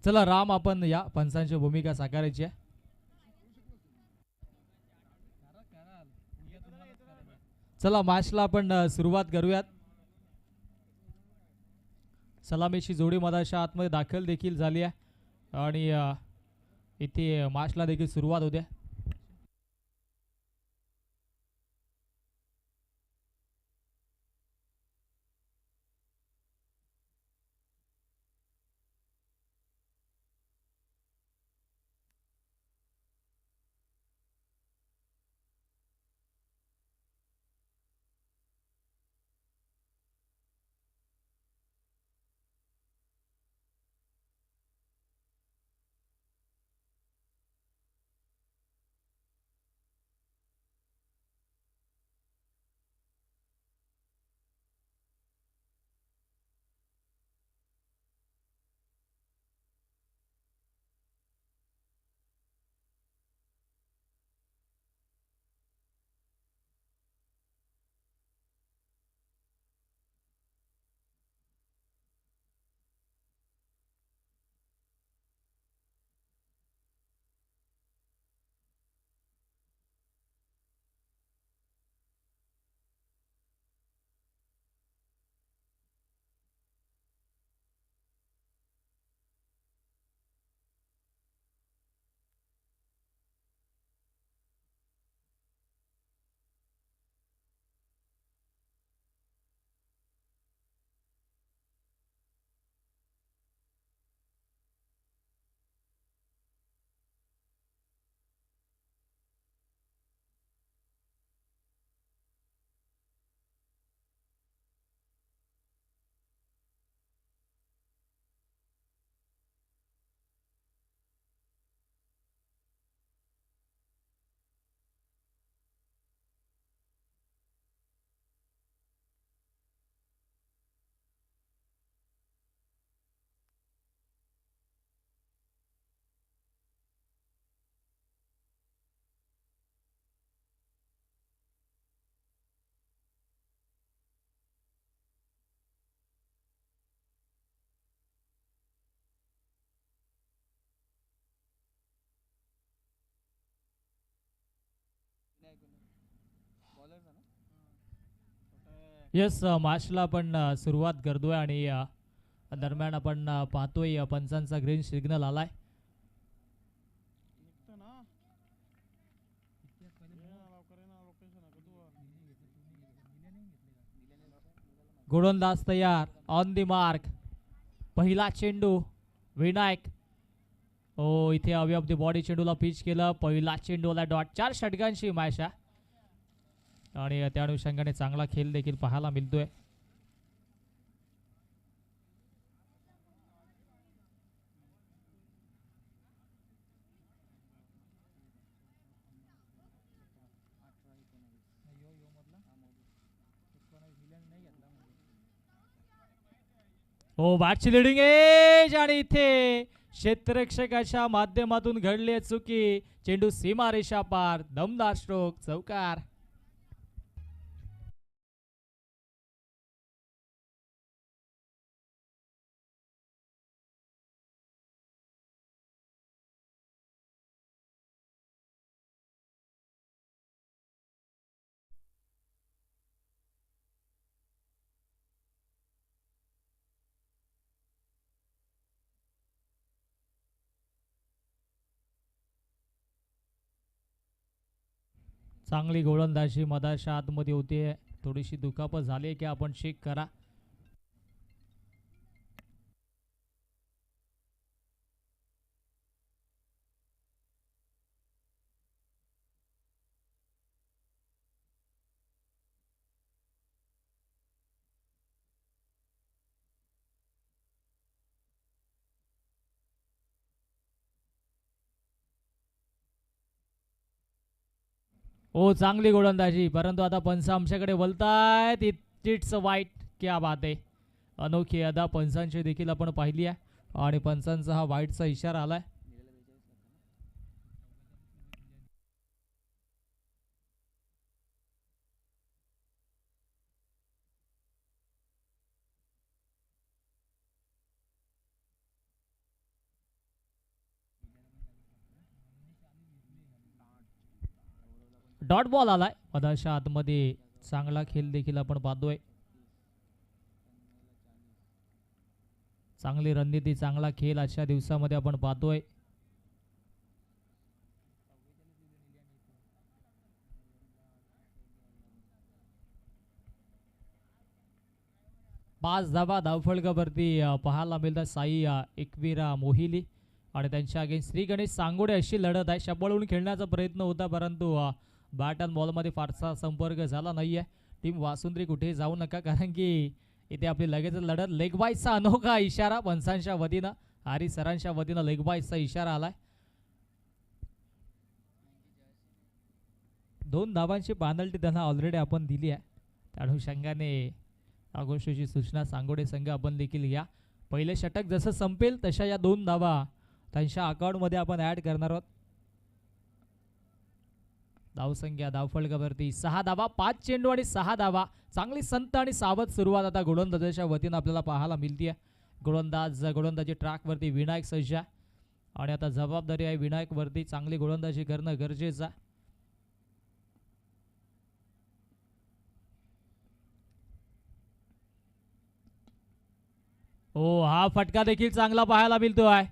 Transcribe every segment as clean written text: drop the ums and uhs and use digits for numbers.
चला राम, आपण या पंचांची भूमिका साकारायची आहे. चला मॅचला आपण सुरुवात करूयात. सलामीची जोडी मधाच्या आतमध्ये दाखल देखील झाली आहे आणि इथे मॅचला देखील सुरुवात होते. येस, मॅचला आपण सुरुवात करतोय आणि दरम्यान आपण पाहतोय पंचांचा ग्रीन सिग्नल आलाय. गोलंदाज तयार, ऑन दी मार्क. पहिला चेंडू विनायक. ओ इथे अवे ऑफ द बॉडी चेंडूला पिच केलं. पहिला चेंडूला डॉट. 4 षटकांची मॅच आहे आणि त्या अनुषंगाने चांगला खेळ देखील पाहायला मिळतोय. हो, बॅटची लिडिंग एज आणि इथे क्षेत्ररक्षकाच्या माध्यमातून घडली चुकी. चेंडू सीमारेषा पार. दमदार स्ट्रोक, चौकार. चांगली गोलंदाजी मधाच्या आतमध्ये होते. थोडीशी दुखापत झाली की आपण चेक करा. हो, चांगली गोलंदाजी, परंतु आता पंच आमच्याकडे बोलतायत. इट्स वाईट. क्या बात आहे. अनोखी अदा पंचांची देखील आपण पाहिली आहे आणि पंचांचा हा वाईटचा इशारा आलाय. डॉट बॉल आलाय मधाच्या आतमध्ये. चांगला खेळ देखील आपण पाहतोय. चांगली रणनीती, चांगला खेळ आजच्या दिवसामध्ये आपण पाहतोय. पाच धावा धावफलकावरती पाहायला मिळतात साई एकविरा मोहिली आणि त्यांच्या अगेन्स्ट श्री गणेश सांगोडे. अशी लढत आहे. शबळून खेळण्याचा प्रयत्न होता परंतु बॅट अँड बॉलमध्ये फारसा संपर्क झाला नाहीये. टीम वासुंद्री कुठे जाऊ नका, कारण की इथे आपली लगेच लढत. लेग बायचा अनोखा इशारा पंचांच्या वतीनं, हरी सरांच्या वतीनं लेग बायचा इशारा आलाय. 2 धावांची पेनल्टी त्यांना ऑलरेडी आपण दिली आहे. त्या अनुषंगाने या गोष्टीची सूचना सांगोडे संघ आपण देखील घ्या. पहिले षटक जसं संपेल तशा या 2 धावा त्यांच्या अकाउंटमध्ये आपण ॲड करणार आहोत. धावसंख्या धावफलकावरती 6 धावा, 5 चेंडू आणि 6 धावा. चांगली संत आणि सावध सुरुवात आता गोलंदाजाच्या वतीनं आपल्याला पाहायला मिळते. गोलंदाजी ट्रॅकवरती विनायक सज्जा आणि आता जबाबदारी आहे विनायक वरती. चांगली गोलंदाजी करणं गरजेचं आहे. हा फटका देखील चांगला पाहायला मिळतोय.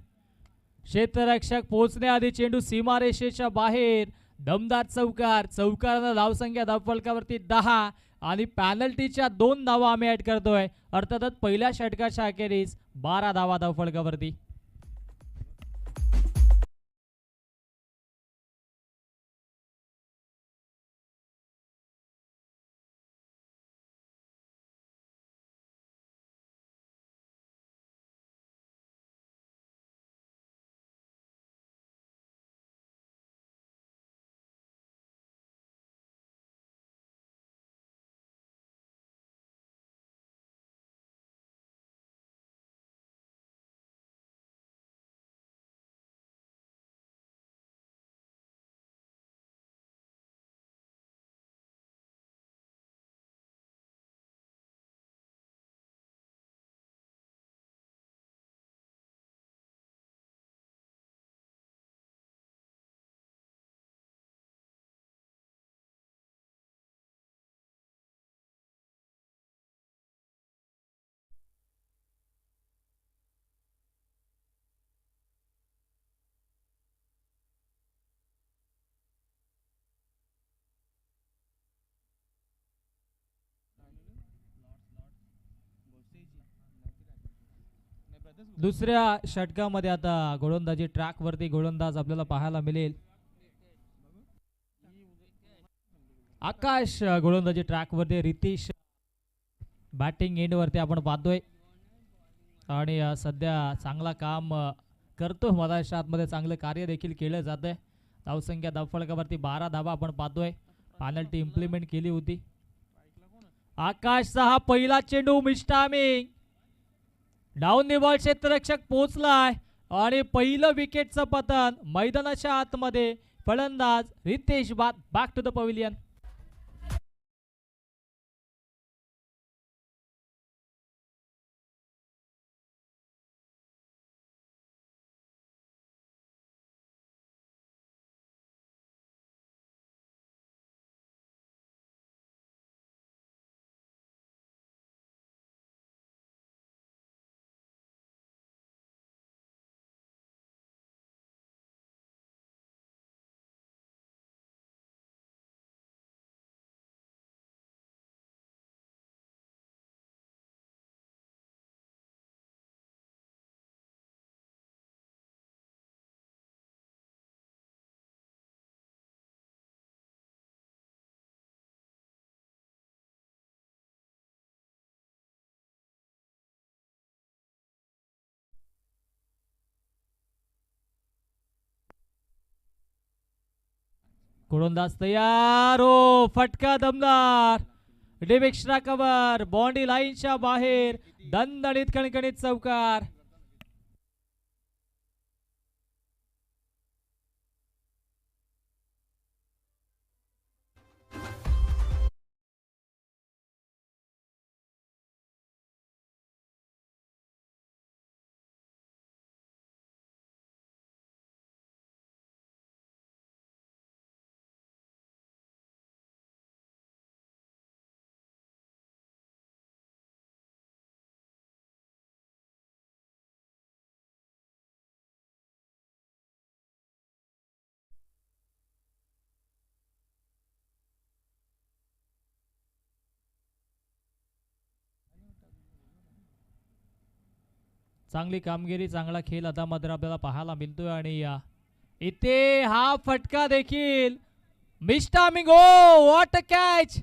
क्षेत्ररक्षक पोहोचण्याआधी चेंडू सीमारेषेच्या बाहेर. दमदार चौकार. चौकारानं धावसंख्या धावफलकावरती 10 आणि पॅनल्टीच्या 2 धावा आम्ही ऍड करतोय. अर्थातच पहिल्या षटकाच्या अखेरीस 12 धावा धावफलकावरती. दुसऱ्या षटकामध्ये आता गोलंदाजी ट्रॅकवरती गोलंदाज आपल्याला पाहायला मिळेल. आकाश गोलंदाजी ट्रॅकवरती. रितेश बॅटिंग एंडवरती आपण पाहतोय आणि सध्या चांगला काम करतो. मधाच्या आतमध्ये चांगलं कार्य देखील केलं जातंय. धावसंख्या धावफलकावरती 12 धावा आपण पाहतोय. पेनल्टी इम्प्लिमेंट केली होती. आकाशचा हा पहिला चेंडू मिस्टामिंग. Down the ball. क्षेत्ररक्षक पोहोचलाय आणि पहिलं विकेटचं पतन मैदानाच्या आतमध्ये. फलंदाज रितेश बाद. Back to the pavilion. गोलंदाज तयार. फटका दमदार. Deep extra cover. बाउंड्री लाईनच्या बाहेर. दणदणीत कणकणीत चौकार. चांगली कामगिरी, चांगला खेळ आता मात्र आपल्याला पाहायला मिळतोय. आणि इथे हा फटका देखील मिस्टामिंग. ओ व्हॉट अ कॅच.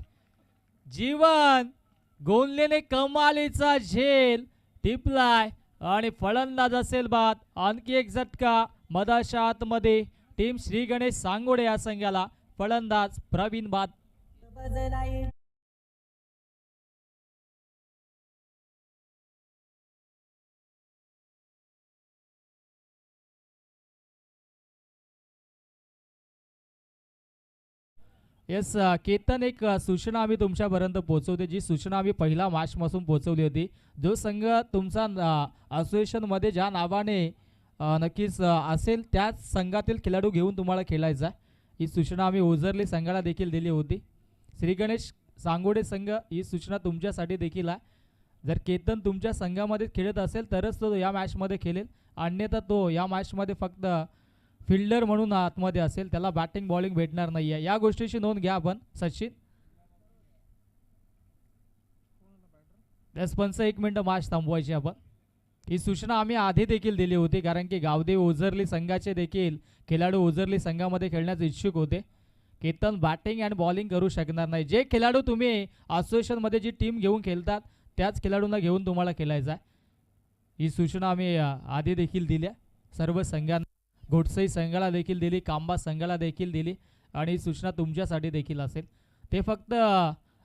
जीवन गोंदलेने कमालीचा झेल टिपलाय आणि फलंदाज असेल बाद. आणखी एक झटका मधाच्या आतमध्ये टीम श्री गणेश सांगोडे या संघाला. फलंदाज प्रवीण बाद. येस केतन, एक सूचना आम्ही तुमच्यापर्यंत पोहोचवते. जी सूचना आम्ही पहिला मार्चपासून पोहोचवली होती. जो संघ तुमचा असोसिएशनमध्ये ज्या नावाने नक्कीच असेल त्याच संघातील खेळाडू घेऊन तुम्हाला खेळायचा. ही सूचना आम्ही ओझरली संघाला देखील दिली होती. श्री गणेश सांगोडे संघ, ही सूचना तुमच्यासाठी देखील आहे. जर केतन तुमच्या संघामध्ये खेळत असेल तरच तो या मॅचमध्ये खेळेल, अन्यथा तो या मॅचमध्ये फक्त फिल्डर म्हणून आतमध्ये असेल. त्याला बॅटिंग बॉलिंग भेटणार नाही आहे. या गोष्टीची नोंद घ्या आपण. सचिन पंच, 1 मिनिट मॅच थांबवायची आपण. ही सूचना आम्ही आधी देखील दिली होती, कारण की गावदेव ओझरली संघाचे देखील खेळाडू ओझरली संघामध्ये खेळण्यास इच्छुक होते. केतन बॅटिंग अँड बॉलिंग करू शकणार नाही. जे खेळाडू तुम्ही असोसिएशनमध्ये जी टीम घेऊन खेळतात त्याच खेळाडूंना घेऊन तुम्हाला खेळायचं आहे. ही सूचना आम्ही आधी देखील दिल्या सर्व संघांना. घोटसई संघाला देखील दिली, कांबा संघाला देखील दिली आणि ही सूचना तुमच्यासाठी देखील असेल. ते फक्त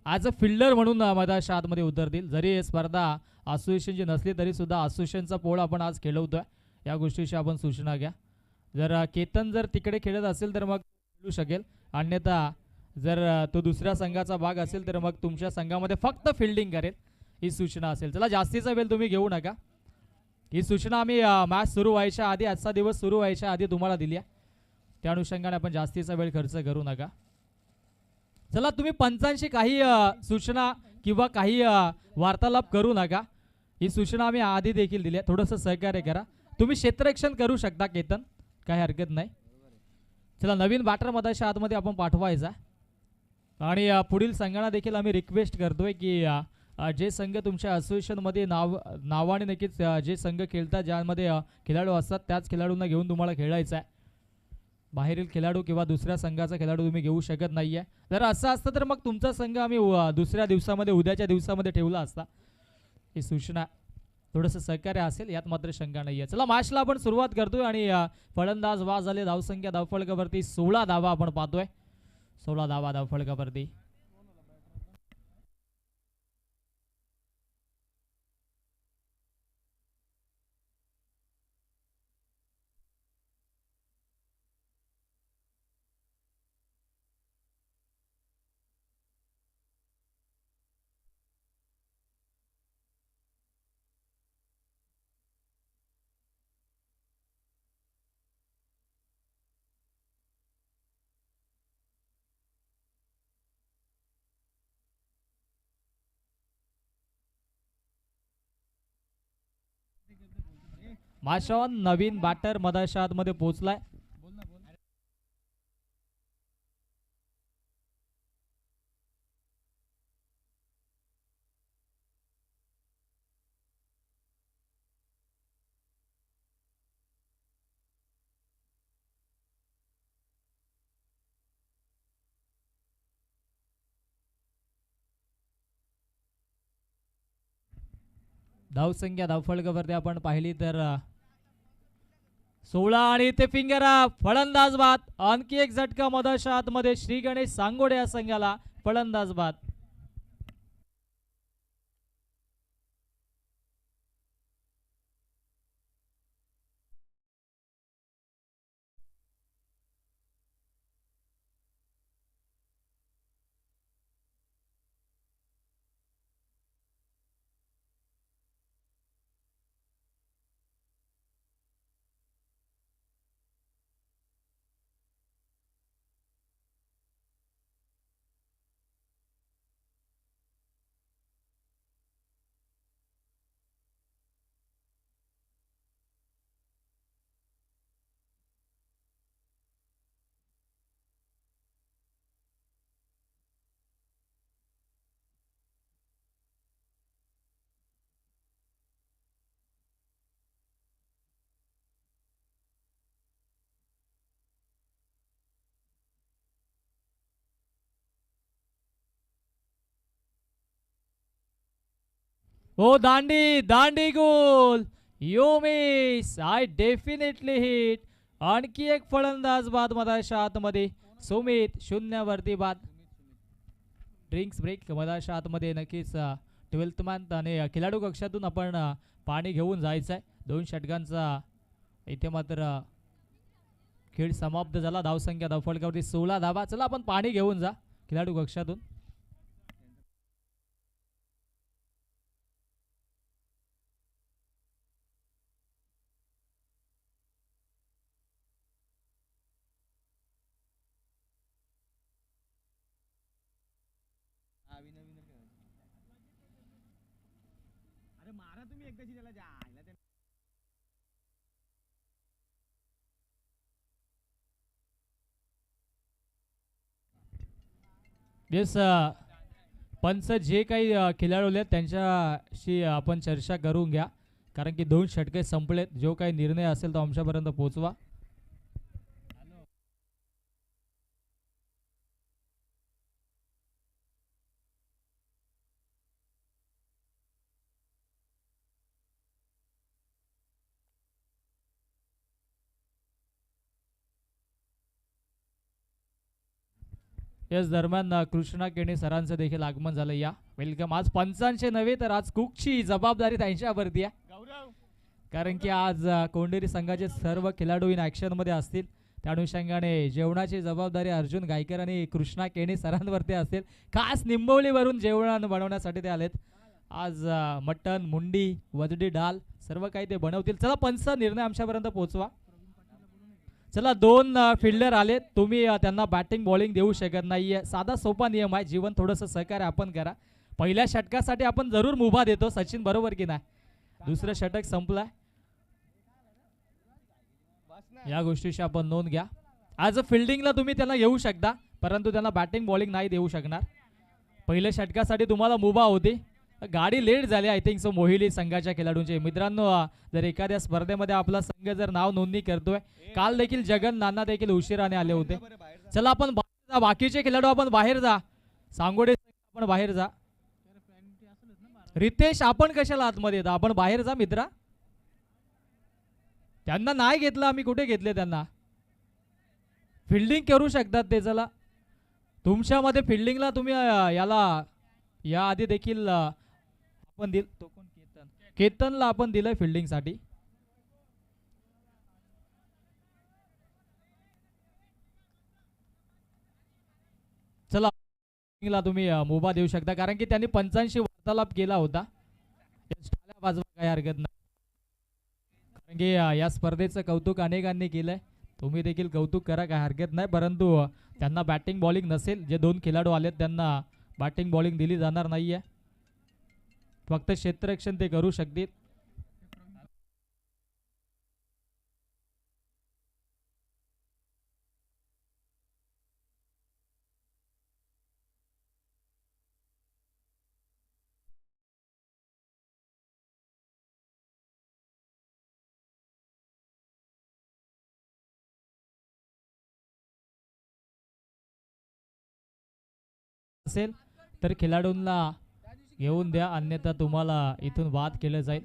ॲज अ फिल्डर म्हणून मधाच्या आतमध्ये उतरतील. जरी हे स्पर्धा असोसिएशनची नसली तरी सुद्धा असोसिएशनचा पोळ आपण आज खेळवतोय. या गोष्टीची आपण सूचना घ्या. जर केतन जर तिकडे खेळत असेल तर मग खेळू शकेल, अन्यथा जर तो दुसऱ्या संघाचा भाग असेल तर मग तुमच्या संघामध्ये फक्त फिल्डिंग करेल. ही सूचना असेल. चला, जास्तीचा वेळ तुम्ही घेऊ नका. ही सूचना आम्ही मॅच सुरू व्हायच्या आधी, आजचा दिवस सुरू व्हायच्या आधी तुम्हाला दिली आहे. त्या अनुषंगाने आपण जास्तीचा वेळ खर्च करू नका. चला, तुम्ही पंचांशी काही सूचना किंवा काही वार्तालाप करू नका. ही सूचना आम्ही आधी देखील दिली आहे. थोडंसं सहकार्य करा. तुम्ही क्षेत्ररक्षण करू शकता केतन, काही हरकत नाही. चला, नवीन बॅटर मधाच्या आतमध्ये आपण पाठवायचा. आणि पुढील संघांना देखील आम्ही रिक्वेस्ट करतोय की जे संघ तुमच्या असोसिएशनमध्ये नावाने नक्कीच जे संघ खेळतात, ज्यामध्ये खेळाडू असतात त्याच खेळाडूंना घेऊन तुम्हाला खेळायचं आहे. बाहेरील खेळाडू किंवा दुसऱ्या संघाचा खेळाडू तुम्ही घेऊ शकत नाही आहे. जर असं असतं तर मग तुमचा संघ आम्ही दुसऱ्या दिवसामध्ये, उद्याच्या दिवसामध्ये ठेवला असता. ही सूचना थोडंसं सहकार्य असेल, यात मात्र शंका नाही आहे. चला, मॅचला आपण सुरुवात करतोय आणि फलंदाज बाद झाले. धावसंख्या धावफलकावरती 16 धावा आपण पाहतोय. 16 धावा धावफलकावरती. माशावन नवीन बॅटर मधाच्या आतमध्ये पोहोचलाय. धावसंख्या धावफलकावरती आपण पाहिली तर 16 आणि ते फिंगर अप. फलंदाज बाद. आणखी एक झटका मधाच्या आतमध्ये श्री गणेश सांगोडे या संघाला. फलंदाज बाद. ओ दांडी दांडी गोल. You miss. I definitely hit. आणखी एक फलंदाज बाद मधाच्या आतमध्ये. सुमित 0 वरती बाद. ड्रिंक्स ब्रेक मधाच्या आतमध्ये नक्कीच 12th मॅन आणि खिलाडू कक्षातून आपण पाणी घेऊन जायचं आहे. 2 षटकांचा इथे मात्र खेळ समाप्त झाला. धावसंख्या धावफलकावरती 16 धावा. चला आपण पाणी घेऊन जा खिलाडू कक्षातून. येस पंच जे काही खेळाडू आहेत त्यांच्याशी आपण चर्चा करून घ्या, कारण की 2 षटके संपलेत. जो काही निर्णय असेल तो आमच्यापर्यंत पोहोचवा. याच दरम्यान कृष्णा केणे सरांचं देखील आगमन झालं. या वेलकम. आज पंचांचे नव्हे तर आज कुकची जबाबदारी त्यांच्यावरती आहे, कारण की आज कोंडेरी संघाचे सर्व खेळाडू इन ॲक्शन मध्ये असतील. त्या अनुषंगाने जेवणाची जबाबदारी अर्जुन गायकर आणि कृष्णा केणे सरांवरती असेल. खास निंबवलीवरून जेवण बनवण्यासाठी ते आलेत. आज मटन, मुंडी, वजडी डाल सर्व काही ते बनवतील. चला पंच निर्णय आमच्यापर्यंत पोहोचवा. चला 2 फिल्डर आले. तुम्ही त्यांना बॅटिंग बॉलिंग देऊ शकत नाहीये. साधा सोपा नियम आहे. जीवन थोडंसं सहकार्य आपण करा. पहिल्या षटकासाठी आपण जरूर मुभा देतो. सचिन बरोबर की नाही? दुसरं षटक संपलाय. या गोष्टीची आपण नोंद घ्या. आज फिल्डिंगला तुम्ही त्यांना येऊ शकता, परंतु त्यांना बॅटिंग बॉलिंग नाही देऊ शकणार. पहिल्या षटकासाठी तुम्हाला मुभा होती. गाडी लेट झाली आय थिंक सो मोहिली संघाच्या खेळाडूंचे. मित्रांनो, जर एखाद्या स्पर्धेमध्ये आपला संघ जर नाव नोंदणी करतोय, काल देखील जगन नाना देखील उशिराने आले होते. चला आपण बाहेर जा. बाकीचे खेळाडू आपण बाहेर जा. सांगोडे आपण बाहेर जा. रितेश आपण कशाला आतमध्ये येता? आपण बाहेर जा मित्रा. त्यांना नाही घेतलं आम्ही. कुठे घेतले त्यांना? फिल्डिंग करू शकतात ते. चला तुमच्यामध्ये फिल्डिंगला तुम्ही याला या आधी देखील आपण दिल तो कोण केतनला आपण दिलंय फिल्डिंग साठी. चला तुम्ही मुभा देऊ शकता, कारण की त्यांनी पंचांशी वार्तालाप केला होता. बाजूला काही हरकत नाही, कारण की या स्पर्धेचं कौतुक अनेकांनी केलंय. तुम्ही देखील कौतुक करा, काय हरकत नाही. परंतु त्यांना बॅटिंग बॉलिंग नसेल. जे 2 खेळाडू आलेत त्यांना बॅटिंग बॉलिंग दिली जाणार नाहीये. फक्त क्षेत्ररक्षण ते करू शकतील. असेल तर खेळाडूंना घेऊन द्या, अन्यथा तुम्हाला इथून बाद केलं जाईल.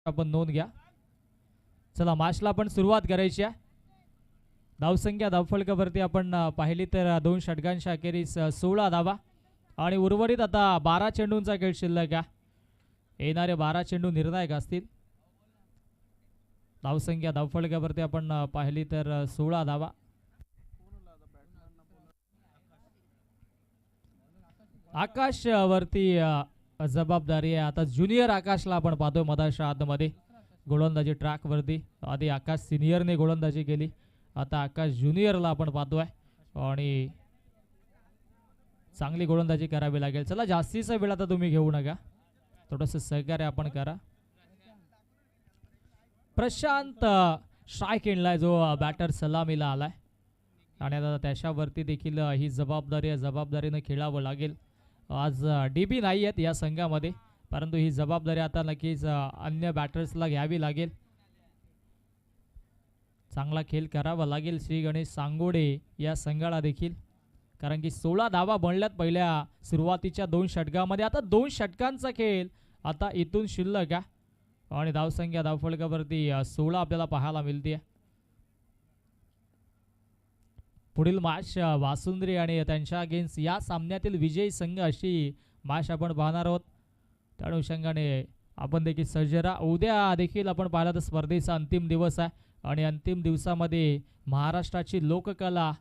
आपण नोंद घ्या. चला मॅचला आपण सुरुवात करायची आहे. धावसंख्या धावफलकावरती आपण पाहिली तर 2 षटकांच्या अखेरीस 16 धावा आणि उर्वरित आता 12 चेंडूंचा खेळ शिल्लक आहे. येणारे 12 चेंडू निर्णायक असतील. धावसंख्या धावफलकावरती आपण पाहिली तर 16 धावा. आकाश वरती जबाबदारी आहे. आता ज्युनियर आकाशला आपण पाहतोय मधाच्या आतमध्ये गोलंदाजी ट्रॅक वरती. आधी आकाश सिनियरने गोलंदाजी केली, आता आकाश ज्युनियरला आपण पाहतोय आणि चांगली गोलंदाजी करावी लागेल. चला जास्तीचा वेळ आता तुम्ही घेऊ नका, थोडस सहकार्य आपण करा. प्रशांत स्ट्राईक एंडलाय जो बॅटर सलामीला आलाय आणि आता त्याच्यावरती देखील ही जबाबदारी आहे, जबाबदारीने खेळावं लागेल. आज डीबी नाही आहेत या संघामध्ये, परंतु ही जबाबदारी आता नक्कीच अन्य बॅटर्सला घ्यावी लागेल. चांगला खेळ करावा लागेल श्री गणेश सांगोडे या संघाला देखील, कारण की 16 धावा बनल्यात पहिल्या सुरुवातीच्या 2 षटकामध्ये. आता 2 षटकांचा खेळ आता इथून शिल्लक आहे आणि धावसंख्या धावफलकावरती 16 आपल्याला पाहायला मिळते. पुढील मॅच वासुंद्री आणि त्यांच्या अगेन्स्ट या सामन्यातील विजयी संघ अशी मॅच आपण पाहणार आहोत. त्या अनुषंगाने आपण देखील सज्ज राहा. उद्या देखील आपण पाहिलं तर स्पर्धेचा अंतिम दिवस आहे आणि अंतिम दिवसामध्ये महाराष्ट्राची लोककला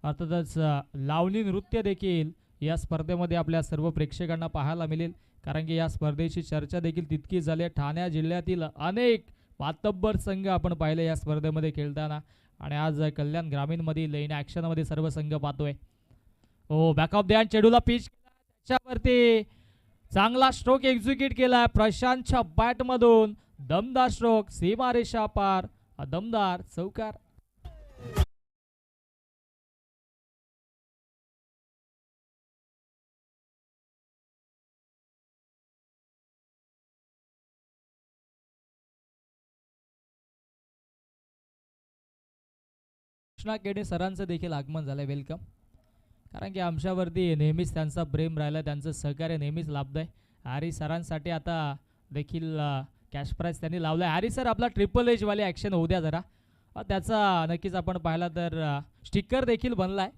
अर्थातच लावणी नृत्य देखील या स्पर्धेमध्ये आपल्या सर्व प्रेक्षकांना पाहायला मिळेल, कारण की या स्पर्धेची चर्चा देखील तितकी झाली. ठाणे जिल्ह्यातील अनेक मातब्बर संघ आपण पाहिले या स्पर्धेमध्ये खेळताना आणि आज कल्याण ग्रामीण मधील इन ॲक्शन मध्ये सर्व संघ पाहतोय. ओ बॅकअप द्या, चेडूला पिच त्याच्यावरती चांगला स्ट्रोक एक्झिक्यूट केलाय प्रशांतच्या बॅट मधून. दमदार स्ट्रोक, सीमारेषा पार, दमदार चौकार. कृष्णा केडे सरांचं देखील आगमन झालंय, वेलकम. कारण की आमच्यावरती नेहमीच त्यांचा प्रेम राहिला, त्यांचं सहकार्य नेहमीच लाभलंय. हॅरी सरांसाठी आता देखील कॅश प्राइज त्यांनी लावलाय. हॅरी सर आपला ट्रिपल एज वाली ॲक्शन होऊ द्या जरा. त्याचा नक्कीच आपण पाहिला तर स्टिकर देखील बनलाय.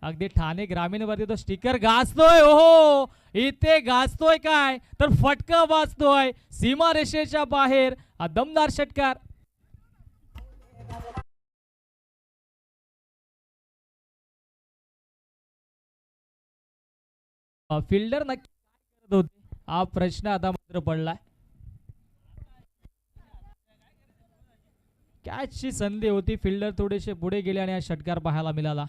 अगदी ठाणे ग्रामीणवरती तो स्टिकर गाजतोय. ओहो, इथे गाजतोय काय तर फटका वाजतोय सीमारेषेच्या बाहेर. दमदार षटकार. फिल्डर नक्की काय करत होते हा प्रश्न आता मात्र पडलाय. कॅचची संधी होती, फिल्डर थोडेसे पुढे गेले आणि हा षटकार पाहायला मिळाला.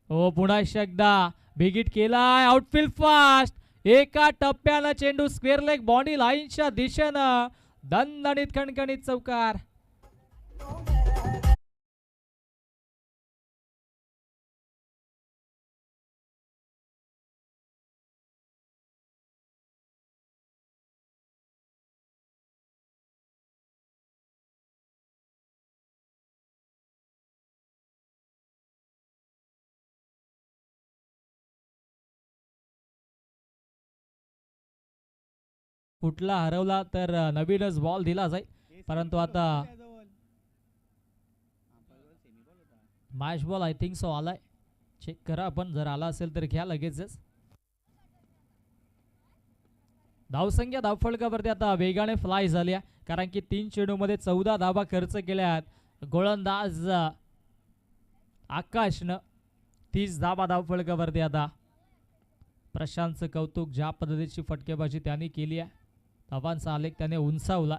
हो, पुन्हा एकदा बिगिट केलाय. आउटफील्ड फास्ट, एका टप्प्यानं चेंडू स्क्वेअर लेग बॉडी लाईनच्या दिशेनं. दणदणीत खणखणीत चौकार. कुठला हरवला तर नवीनच बॉल दिला जाईल, परंतु आता match ball I think so आलाय. चेक करा आपण, जर आला असेल तर घ्या लगेचच. धावसंख्या धावफलकावरती आता वेगाने फ्लाय झाल्या, कारण की 3 चेंडूमध्ये 14 धावा खर्च केल्यात. गोलंदाज आकाशनं 30 धावा धावफलकावरती. आता प्रशांतचं कौतुक, ज्या पद्धतीची फटकेबाजी त्यांनी केली आहे, धावांचा आलेख त्याने उंचावला.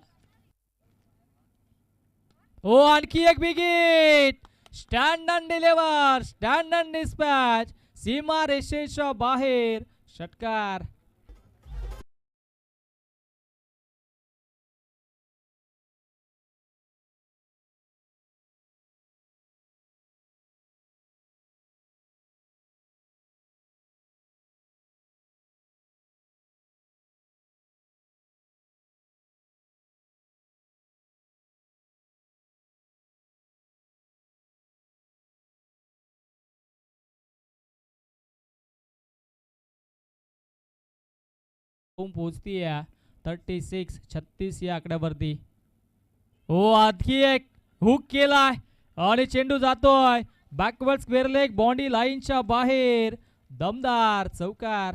ओ आणखी एक big hit. Stand and deliver, stand and dispatch, सीमा रेषेच्या बाहेर षटकार. पोहोचतीये 36 या आकड्यावरती. हो आणखी एक हुक केलाय आणि चेंडू जातोय बॅकवर्ड स्क्वेअर लेग बॉन्डी लाईनच्या बाहेर. दमदार चौकार.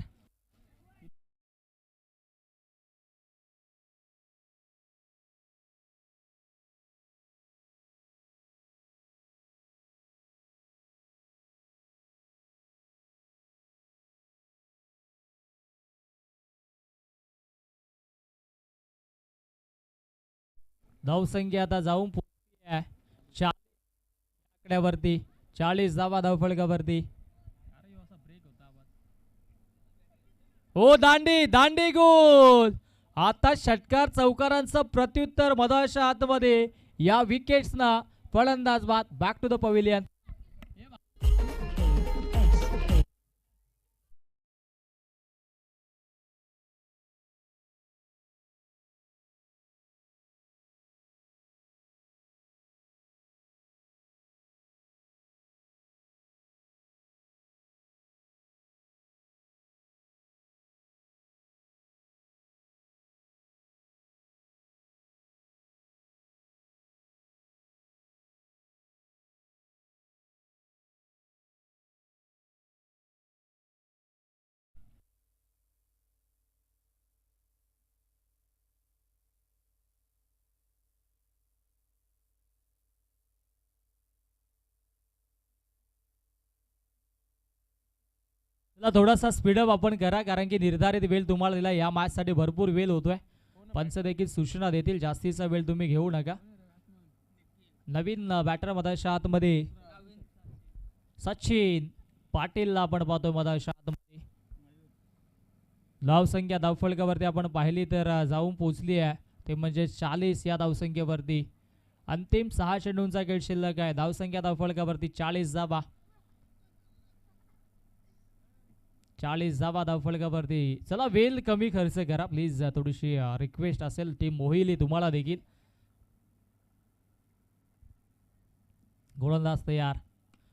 धावसंख्या आता जाऊन आकड्यावरती 40 धावा धावफलकावरती. हो दांडी दांडी गोल. आता षटकार चौकारांचं प्रत्युत्तर मधाच्या आतमध्ये या विकेट्सना. फलंदाज बाद. Back to the pavilion. थोडासा स्पीडअप आपण करा कारण की निर्धारित वेळ तुम्हाला दिला. या मॅच साठी भरपूर वेळ होतोय. पंच देखील सूचना देतील जास्तीचा वेळ तुम्ही घेऊ नका. नवीन बॅटर मधाच्या आतमध्ये सचिन पाटीलला आपण पाहतोय मधाच्या आतमध्ये. धावसंख्या धावफलकावरती आपण पाहिली तर जाऊन पोहोचली आहे ते म्हणजे 40 या धावसंख्येवरती. अंतिम 6 चेंडूंचा खेळ शिल्लक आहे. धावसंख्या धावफलकावरती 40 धावा. 40 धावा धावफलकावरती. चला वेळ कमी खर्च करा प्लीज. थोडीशी रिक्वेस्ट असेल टीम मोहिली तुम्हाला देखील. गोलंदाज तयार.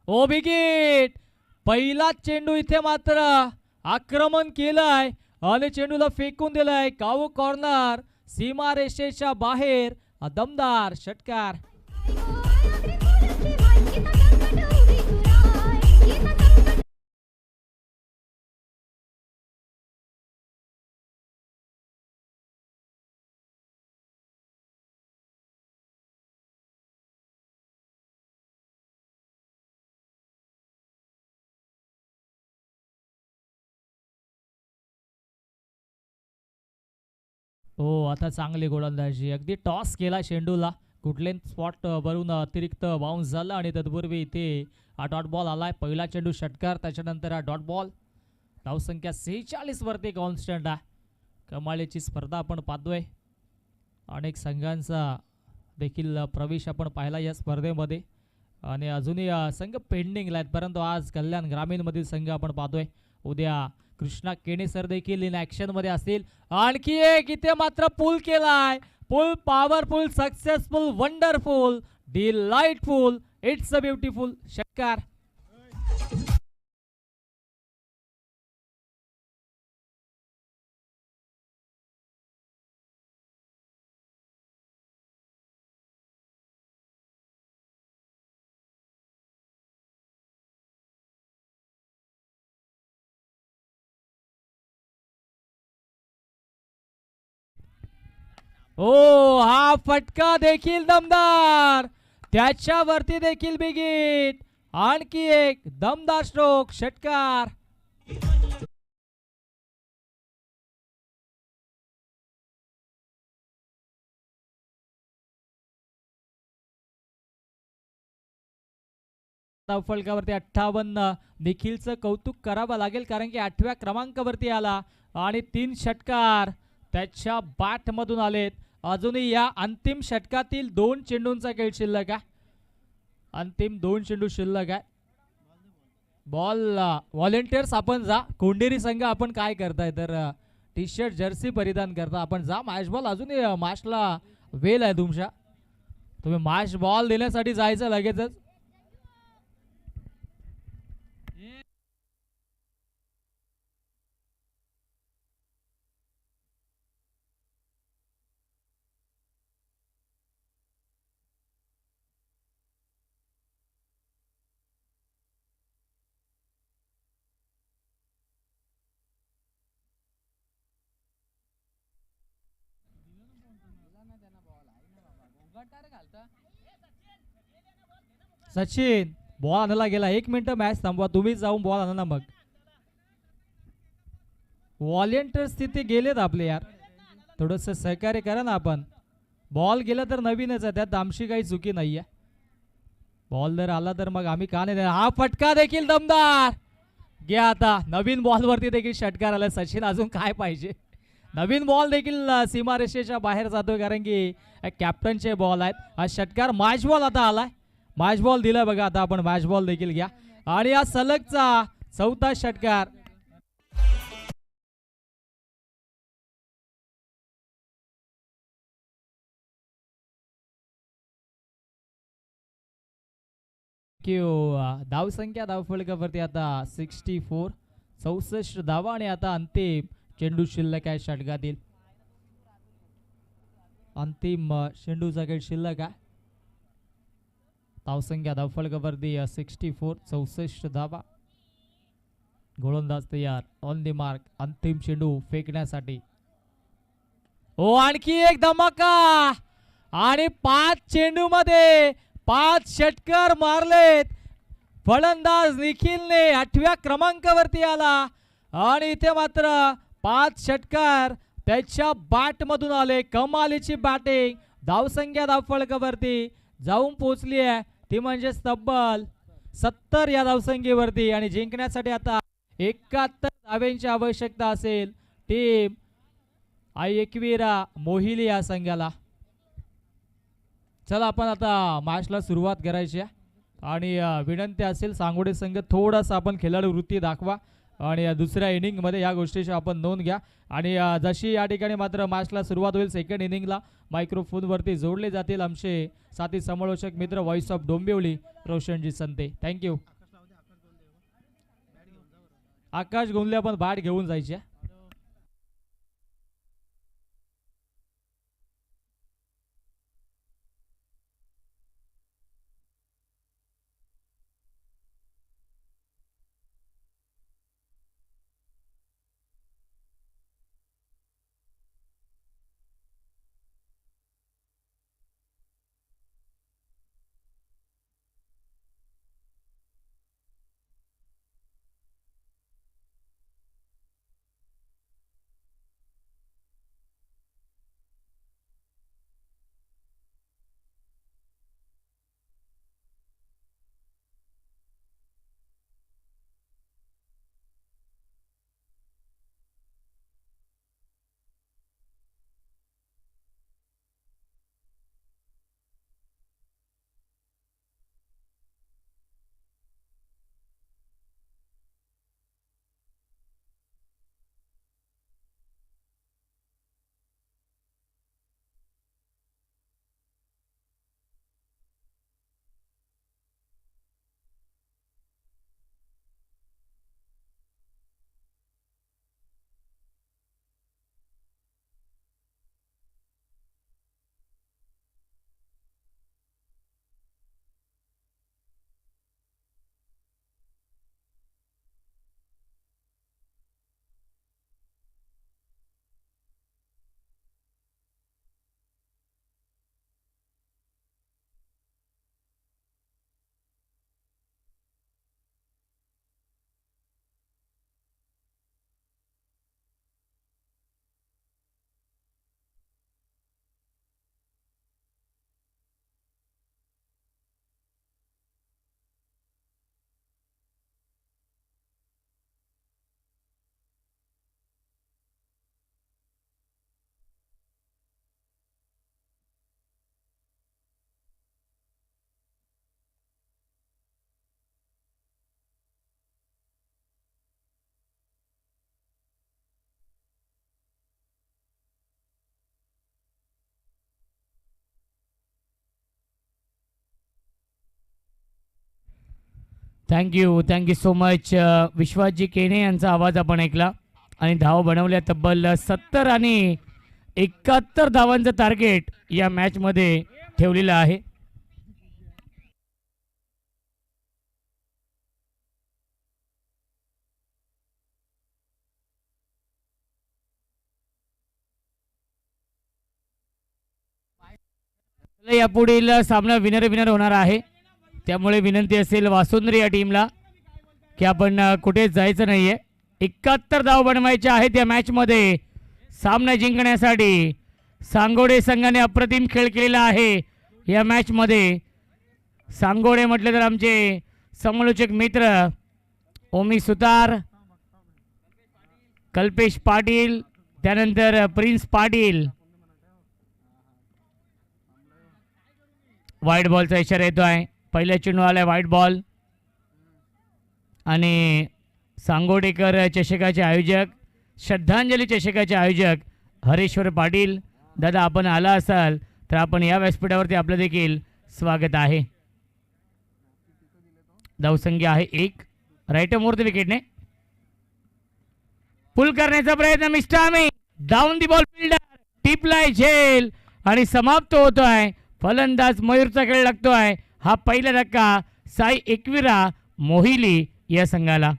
ओ विकेट. पहिला चेंडू इथे मात्र आक्रमण केलंय आणि चेंडूला फेकून दिलाय काऊ कॉर्नर सीमा रेषेच्या बाहेर. दमदार षटकार. हो आता चांगली गोलंदाजी. अगदी टॉस केला चेंडूला कुठले स्पॉट वरून अतिरिक्त बाउन्स झाला आणि तत्पूर्वी इथे हा डॉट बॉल आलाय. पहिला चेंडू षटकार त्याच्यानंतर हा डॉट बॉल. धावसंख्या 46 वरती कॉन्स्टंट आहे. कमालीची स्पर्धा आपण पाहतोय. अनेक संघांचा देखील प्रवेश आपण पाहिला या स्पर्धेमध्ये आणि अजूनही संघ पेंडिंगला आहेत परंतु आज कल्याण ग्रामीण मधील संघ आपण पाहतोय. उद्या कृष्णा केणे सर देखील इन ऍक्शन मध्ये असतील. आणखी एक इथे मात्र पूल केलाय. Pull powerful successful wonderful delightful it's a beautiful षटकार. ओ हा फटका देखील दमदार. त्याच्यावरती देखील बिगिट. आणखी एक दमदार स्ट्रोक षटकार. फलकावरती 58. निखिलचं कौतुक करावं लागेल कारण की 8व्या क्रमांकावरती आला आणि 3 षटकार त्याच्या बॅट मधून आलेत. अजूनही या अंतिम षटकातील 2 चेंडूंचा खेळ शिल्लक आहे. अंतिम 2 चेंडू शिल्लक आहे. बॉल व्हॉलेंटियर्स आपण जा. कोंडेरी संघ आपण काय करताय तर टी शर्ट जर्सी परिधान करता आपण जा. मॅच बॉल अजूनही मॅचला वेळ आहे तुमच्या. तुम्ही मॅच बॉल देण्यासाठी जायचं लगेचच. सचिन बॉल आणायला गेला. 1 मिनिट मॅच थांबवा, तुम्हीच जाऊन बॉल आणा ना. मग व्हॉलेंटियर्स तिथे गेलेत आपले यार, थोडस सहकार्य करा ना आपण. बॉल गेला तर नवीनच आहे, त्यात आमची काही चुकी नाहीये. बॉल जर आला तर मग आम्ही का नाही देणार. हा फटका देखील दमदार घ्या. आता नवीन बॉल वरती देखील षटकार आला. सचिन अजून काय पाहिजे. नवीन बॉल देखील सीमारेषेच्या बाहेर जातोय, कारण की कॅप्टनचे बॉल आहेत. हा षटकार मॅच बॉल आता आलाय. मॅच बॉल दिलाय बघा. आता आपण मॅच बॉल देखील घ्या. आणि हा सलगचा 4था षटकार. धावसंख्या धावफलकावरती आता 64, 64 धावा. आणि आता अंतिम चेंडू शिल्लक आहे षटकातील. अंतिम चेंडूचा काही शिल्लक आहे. धावसंख्या धावफलकावरती 64, 64 धावा. गोलंदाज तयार, ऑन द मार्क. अंतिम चेंडू फेकण्यासाठी. हो, आणखी एक धमाका. आणि 5 चेंडू मध्ये 5 षटकार मारलेत. फलंदाज निखिलने 8व्या क्रमांकावरती आला. आणि इथे मात्र 5 षटकार त्याच्या बॅट मधून आले. कमालीची बॅटिंग. धावसंख्या धावफलकावरती जाऊन पोहोचली आहे, ती म्हणजे तब्बल 70 या धावसंख्येवरती. आणि जिंकण्यासाठी आता 71 धाव्यांची आवश्यकता असेल टीम एकविरा मोहिली या संघाला. चला आपण आता मॅचला सुरुवात करायची आहे. आणि विनंती असेल सांगोडे संघ थोडासा आपण खेळाडू वृत्ती दाखवा. आणि दुसऱ्या इनिंग मध्ये या गोष्टीची आपण नोंद घ्या. आणि जशी या ठिकाणी मात्र मॅचला सुरुवात होईल, सेकंड इनिंगला मायक्रोफोन वरती जोडले जातील आमचे साथी समालोचक मित्र voice of Dombivli Roshan ji Sante. Thank you. Akash Gondhale आपण बॅट घेऊन जायचे. Thank you so much. Vishwas ji Kene यांचा आवाज आपण ऐकला. आणि धाव बनवल्या तब्बल 70 आणि 71 धावांचं टार्गेट या मॅचमध्ये ठेवलेलं आहे. यापुढील सामना विनर विनर होणार आहे, त्यामुळे विनंती असेल वासुंद्री या टीमला की आपण कुठेच जायचं नाहीये. 71 धाव बनवायचे आहेत या मॅच मध्ये. सामना जिंकण्यासाठी सांगोडे संघाने अप्रतिम खेळ केलेला आहे या मॅच मध्ये. सांगोडे म्हटले तर आमचे समालोचक मित्र ओमी सुतार, कल्पेश पाटील, त्यानंतर प्रिन्स पाटील. व्हाईट बॉलचा इशारा येतोय. पहिल्या चेंडू आलाय व्हाईट बॉल. आणि सांगोडेकर चषकाचे आयोजक, श्रद्धांजली चषकाचे आयोजक हरेश्वर पाटील दादा, आपण आला असाल तर आपण या व्यासपीठावरती आपलं देखील स्वागत आहे. धावसंख्या आहे 1. राईट मोर द विकेटने पुल करण्याचा प्रयत्न. मिस्टामी डाऊन दी बॉल फिल्डर, टिपलाय झेल आणि समाप्त होतोय. फलंदाज मयूरचा खेळ लागतोय. हा पहिला धक्का साई एकविरा मोहिली या संघाला.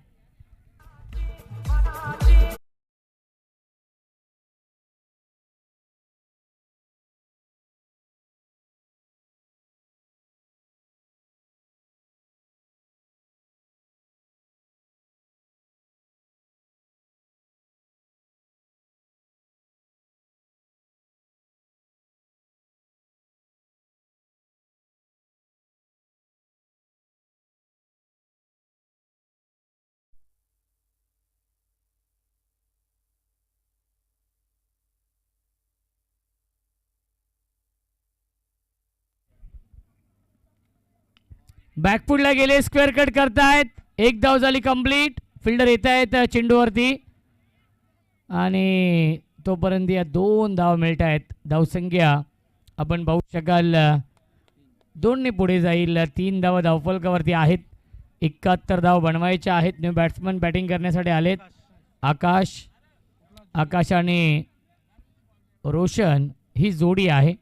बॅकफुटला गेले, स्क्वेअर कट करतायत. 1 धाव झाली कंप्लीट. फिल्डर येत आहेत चेंडूवरती आणि तोपर्यंत या 2 धाव मिळत आहेत. धावसंख्या आपण पाहू शकाल 2 ने पुढे जाईल. 3 धावा धावफलकावरती आहेत. 71 धाव बनवायच्या आहेत. न्यू बॅट्समन बॅटिंग करण्यासाठी आलेत. आकाश आणि रोशन ही जोडी आहे.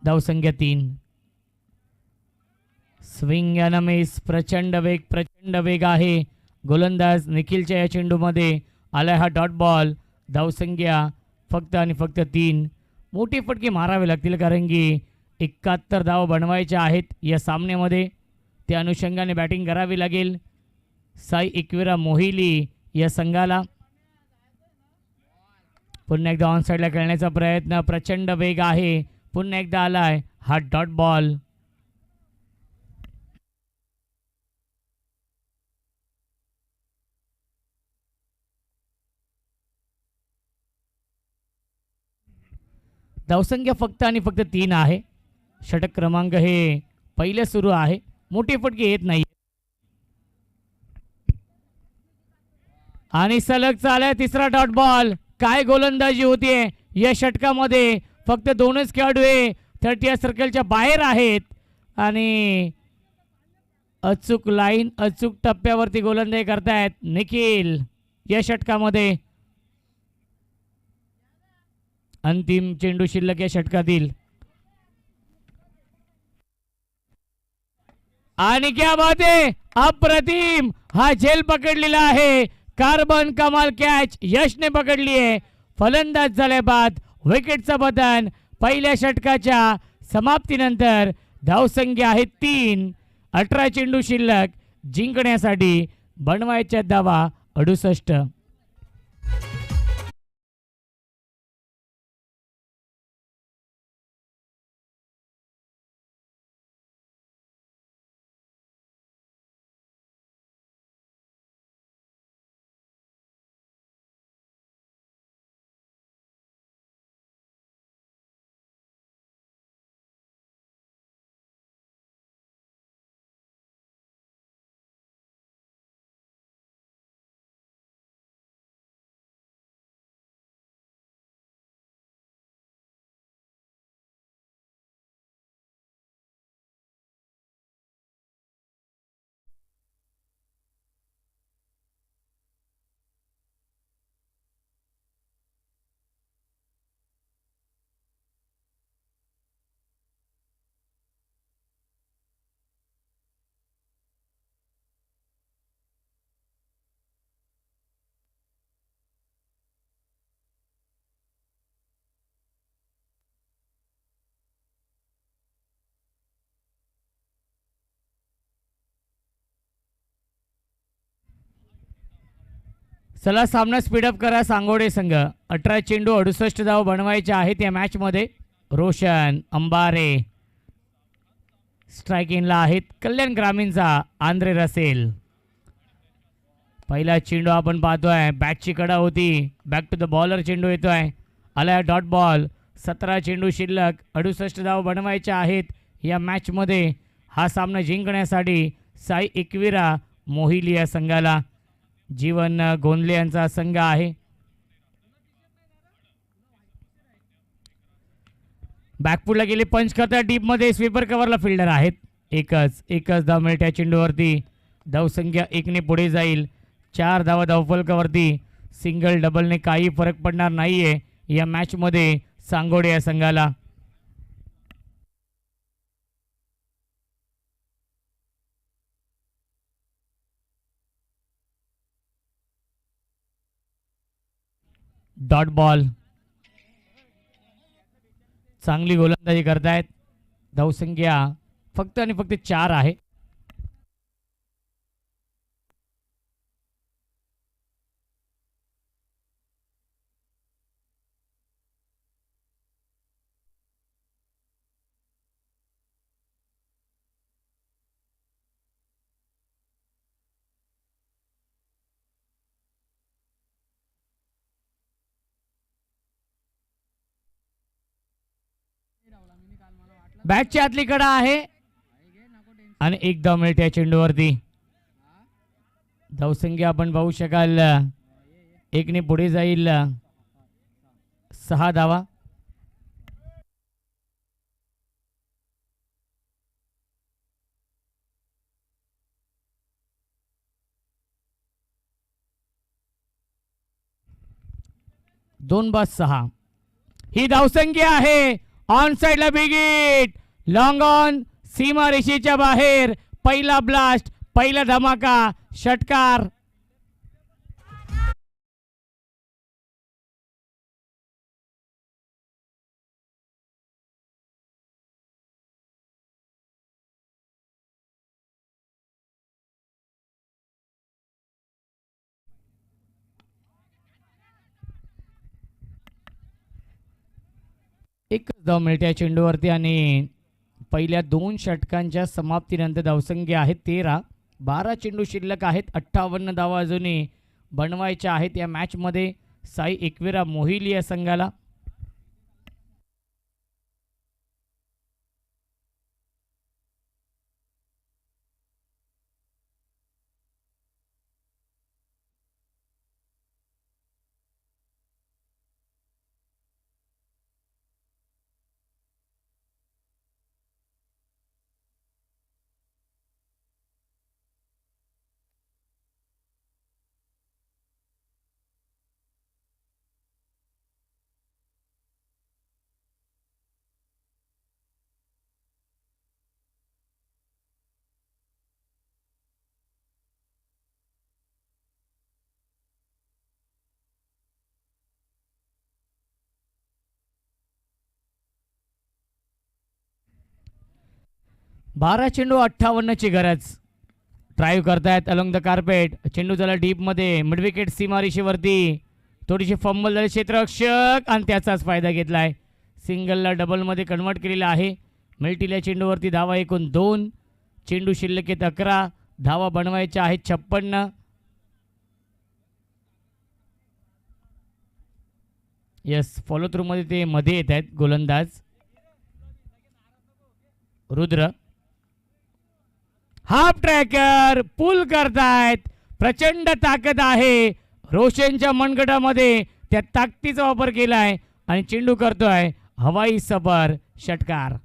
धावसंख्या 3. स्विंग याना मिस. प्रचंड वेग आहे. गोलंदाज निखिलच्या या चेंडूमध्ये आलाय हा डॉट बॉल. धावसंख्या फक्त आणि फक्त 3. मोठी फटके मारावे लागतील कारण की 71 धाव बनवायच्या आहेत या सामन्यामध्ये. त्या अनुषंगाने बॅटिंग करावी लागेल साई एकविरा मोहिली या संघाला. पुन्हा एकदा ऑन साईडला खेळण्याचा प्रयत्न. प्रचंड वेग आहे. पुन्हा एकदा आलाय हा डॉट बॉल. धावसंख्या फक्त आणि फक्त 3 आहे. षटक क्रमांक हे पहिले सुरू आहे. मोठी फटके येत नाही आणि सलग चालाय तिसरा डॉट बॉल. काय गोलंदाजी होतीये या षटकामध्ये. फक्त 2च खेळाडू 30 सर्कलच्या बाहेर आहेत आणि अचूक लाईन, अचूक टप्प्यावरती गोलंदाजी करतायत निखिल या षटकामध्ये. अंतिम चेंडू शिल्लक या षटकातील आणि क्या बात आहे, अप्रतिम हा झेल पकडलेला आहे. कार्बन कमाल कॅच यशने पकडली आहे. फलंदाज झाल्या बाद विकेटचं बटन. पहिल्या षटकाच्या समाप्तीनंतर धावसंख्या आहे 3. 18 चेंडू शिल्लक. जिंकण्यासाठी बनवायच्या धावा 68. चला सामना स्पीडअप करा सांगोडे संघ. 18 चेंडू 68 धाव बनवायचे आहेत या मॅचमध्ये. रोशन अंबारे स्ट्राईक इनला आहेत. कल्याण ग्रामीणचा आंद्रे रसेल. पहिला चेंडू आपण पाहतोय, बॅटची कडा होती, बॅक टू द बॉलर चेंडू येतोय, आलाय डॉट बॉल. 17 चेंडू शिल्लक, 68 धाव बनवायचे आहेत या मॅचमध्ये. हा सामना जिंकण्यासाठी साई एकविरा मोहिली या संघाला. जीवन गोंदले यांचा संघ आहे. बॅकफुटला गेले, पंच करता डीपमध्ये, स्वीपर कव्हरला फिल्डर आहेत. एकच धाव मिळते त्या चेंडूवरती. धावसंख्या 1ने पुढे जाईल. 4 धावा धावफलकावरती. सिंगल डबलने काही फरक पडणार नाहीये या मॅचमध्ये सांगोडे या संघाला. Dot ball. चांगली गोलंदाजी करतायत. धावसंख्या फक्त आणि फक्त 4 आहे. बॅटची आतली कडा आहे आणि एक धाव मिळते या चेंडूवरती. धावसंख्या आपण पाहू शकाल 1ने पुढे जाईल. 6 धावा. दोन बाद 6 ही धावसंख्या आहे. ऑन साइडला बिग हिट, लॉंग ऑन, सीमा रेषेच्या बाहेर. पहिला ब्लास्ट, पहिला धमाका, षटकार. एकच धाव मिळते या चेंडूवरती आणि पहिल्या 2 षटकांच्या समाप्तीनंतर धावसंख्या आहे 13. 12 चेंडू शिल्लक आहेत. 58 धावा अजूनही बनवायच्या आहेत या मॅचमध्ये साई एकविरा मोहिली या संघाला. बारा चेंडू 58ची गरज. ड्राईव्ह करतायत अलॉंग द कार्पेट. चेंडू झाला डीपमध्ये, मिड विकेट सीमारेषेवरती. थोडीशी फंबल झाली क्षेत्ररक्षक आणि त्याचाच फायदा घेतलाय. सिंगलला डबलमध्ये कन्वर्ट केलेला आहे. मिल्टील्या चेंडूवरती धावा एकूण 2. चेंडू शिल्लक आहेत 11. धावा बनवायच्या आहेत 56. यस, फॉलो थ्रू मध्ये ते मध्ये येत आहेत गोलंदाज. रुद्र हाफ ट्रॅकर पुल करतायत. प्रचंड ताकद आहे रोशनच्या मनगटामध्ये. त्या ताकदीचा वापर केलाय आणि चेंडू करतोय हवाई सफर, षटकार.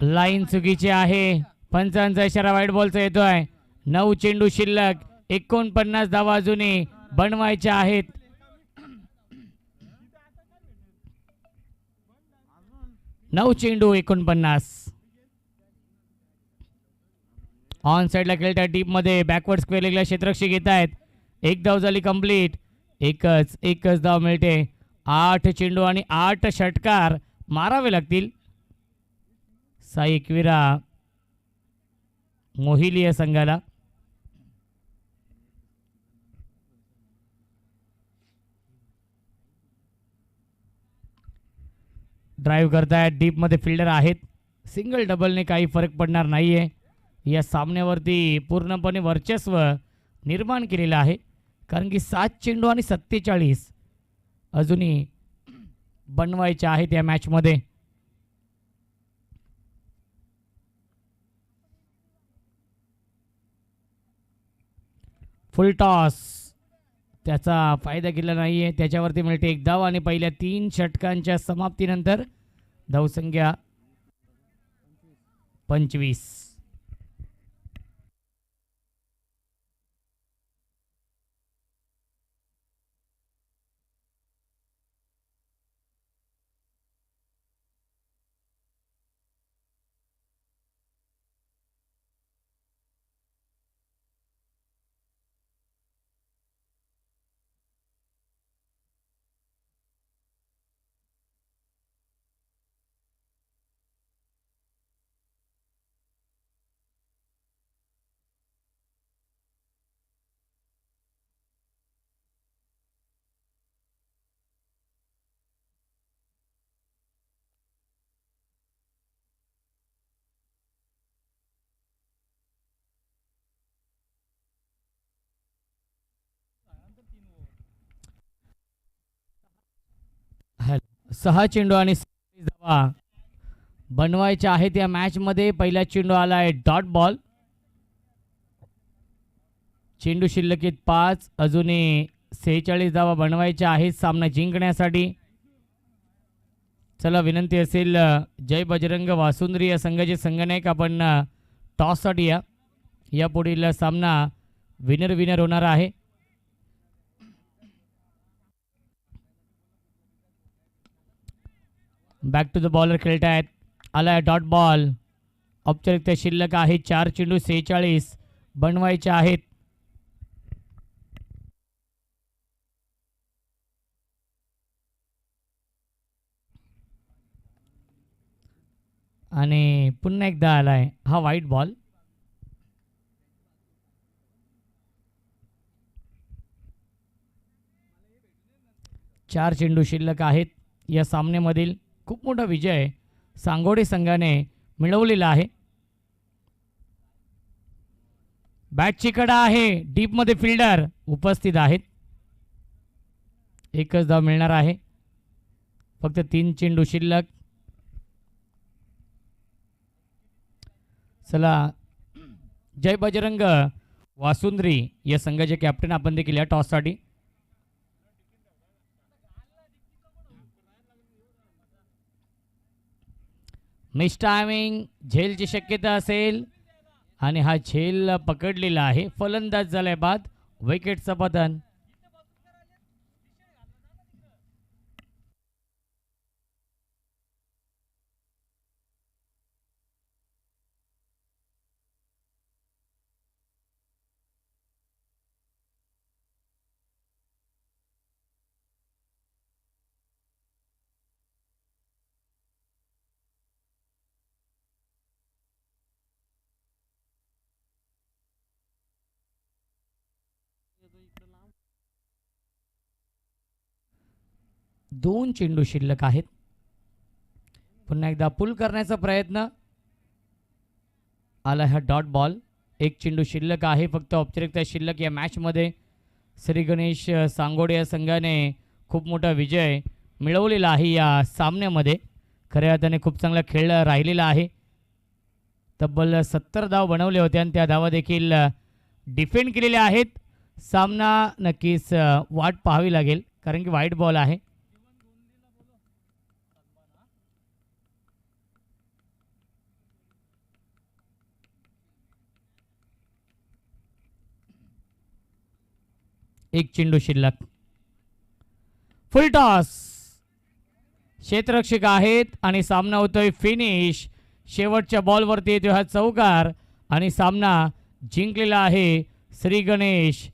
लाईन चुकीची आहे. पंचांचा इशारा वाईट बॉलचा येतोय. 9 चेंडू शिल्लक, 49 धावा अजूनही बनवायच्या आहेत. 9 चेंडू 49. ऑन साइडला खेळतात डीप मध्ये, बॅकवर्ड स्क्वेअर लेगला क्षेत्ररक्षक घेत आहेत. एक धाव झाली कंप्लीट. एकच धाव मिळते. 8 चेंडू आणि 8 षटकार मारावे लागतील साई एकविरा मोहिली या संघाला. ड्राईव्ह करतायत, डीप मध्ये फिल्डर आहेत. सिंगल डबलने काही फरक पडणार नाहीये. या सामन्यावरती पूर्णपणे वर्चस्व निर्माण केलेलं आहे, कारण की 7 चेंडू आणि 47 अजूनही बनवायचे आहेत या मॅचमध्ये. फुल टॉस, त्याचा फायदा केला नाहीये. त्याच्यावरती मिळते एक धाव आणि पहिल्या 3 षटकांच्या समाप्तीनंतर धावसंख्या 25. सहा चेंडू आणि 27 धावा बनवायच्या आहेत या मॅच मध्ये. पहिला चेंडू आलाय डॉट बॉल. चेंडू शिल्लकीत 5, अजूनही 46 धावा बनवायच्या आहेत सामना जिंकण्यासाठी. चला, विनंती असेल जय बजरंग वासुंद्री या संघाचे संघनायक, आपण टॉससाठी या. या पुढील सामना विनर होणार आहे. बॅक टू द बॉलर खेळतायत. आलाय डॉट बॉल. औपचारिकता शिल्लक आहे 4 चेंडू 46 बनवायचे आहेत. आणि पुन्हा एकदा आलाय हा व्हाईट बॉल. चार चेंडू शिल्लक आहेत. या सामन्यामधील खूप मोठा विजय सांगोडे संघाने मिळवलेला आहे. बॅटची कडा आहे, डीप मध्ये फिल्डर उपस्थित आहेत. एकच धाव मिळणार आहे. फक्त 3 चेंडू शिल्लक. चला, जय बजरंग वासुंद्री या संघाचे कॅप्टन आपण देखील या टॉससाठी. मिस टायमिंग, झेलची शक्यता असेल आणि हा झेल पकडलेला आहे. फलंदाज झालाय बाद. विकेटचं पतन. दोन चेंडू शिल्लक आहेत. पुन्हा एकदा पुल करण्याचा प्रयत्न. आला हा डॉट बॉल. 1 चेंडू शिल्लक आहे. फक्त औपचारिकता शिल्लक या मॅचमध्ये. श्री गणेश सांगोडे या संघाने खूप मोठा विजय मिळवलेला आहे या सामन्यामध्ये. खऱ्या अर्थाने खूप चांगला खेळ राहिलेला आहे. तब्बल 70 धाव बनवले होते आणि त्या धावा देखील डिफेंड केलेल्या आहेत. सामना नक्कीच वाट पाहावी लागेल, कारण की व्हाईट बॉल आहे. एक चेंडू शिल्लक. फुल टॉस. क्षेत्ररक्षक आहेत आणि सामना होतोय फिनिश. शेवटच्या बॉलवरती येतोय हा चौकार आणि सामना जिंकलेला आहे श्री गणेश